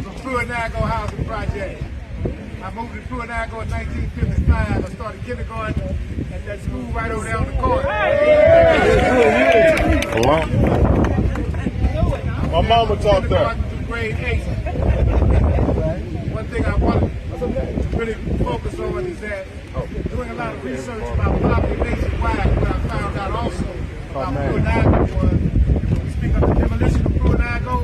from Pruitt-Nago Housing Project. I moved to Pruitt-Nago in 1955. I started kindergarten at that school right over there on the corner. My mama taught that. Through grade 8. One thing I want to really focus on is that doing a lot of research about poverty nationwide, what I found out also about Pruitt-Nago was when we speak of the demolition of Pruitt-Nago,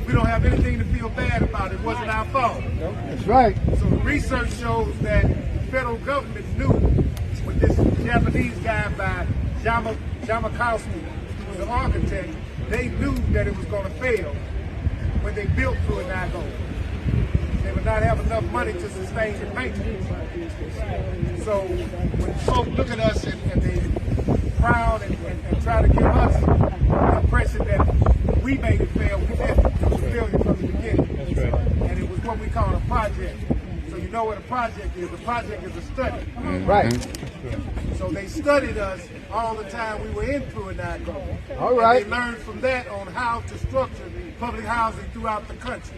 we don't have anything to feel bad about. It wasn't our fault. That's right. So the research shows that the federal government knew with this Japanese guy by Yamakowski, who was an architect, they knew that it was going to fail when they built Pruitt-Nago. They would not have enough money to sustain the maintenance. So when folks look at us and they frown and try to give us the impression that we made it fail, we didn't. It was a failure from the beginning. That's right. And it was what we call a project. So you know what a project is. A project is a study. Right. So they studied us all the time we were in Pruitt-Nago. All right. And they learned from that on how to structure public housing throughout the country.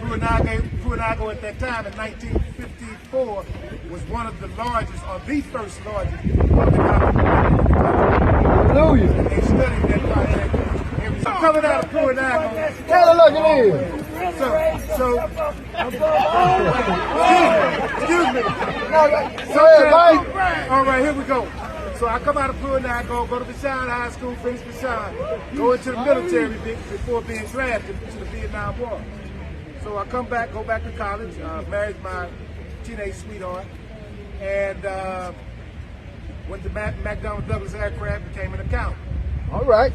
Pruitt-Nago at that time in 1954 was one of the largest, or the first largest public housing project in the country. Hallelujah. And they studied that project. And so coming out of Pruitt-Nago, Tell her look it is. excuse me. Go ahead, Mike. All right, here we go. So I come out of Pruitt-Nago, go to Vashon High School, finish Vashon, go into the military before being drafted to the Vietnam War. So I come back, go back to college, married my teenage sweetheart, and went to McDonnell Douglas Aircraft, became an accountant. All right.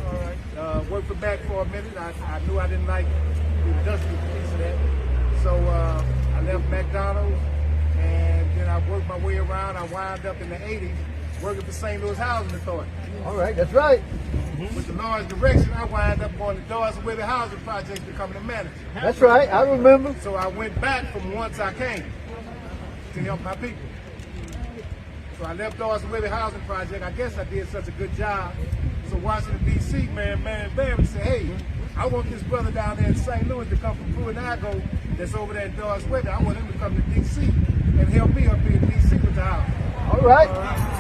Worked for Mac for a minute. I knew I didn't like the industrial piece of that. So I left McDonald's, and then I worked my way around. I wound up in the 80s working for St. Louis Housing Authority. All right, that's right. With the Lord's direction, I wound up on the Dawes and Webby Housing Project becoming a manager. That's right, I remember. So I went back from once I came to help my people. So I left Dawes and Webby Housing Project. I guess I did such a good job. So Washington, D.C., Marion Barry said, hey, I want this brother down there in St. Louis to come from Pruitt-Nago that's over there in Dawes and Webby. I want him to come to D.C. and help me up here in D.C. with the house. All right.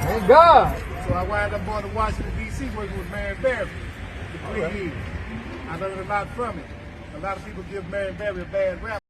Thank God. So I wound up going to Washington, D.C. working with Marion Barry for 3 years. I learned a lot from it. A lot of people give Marion Barry a bad rap.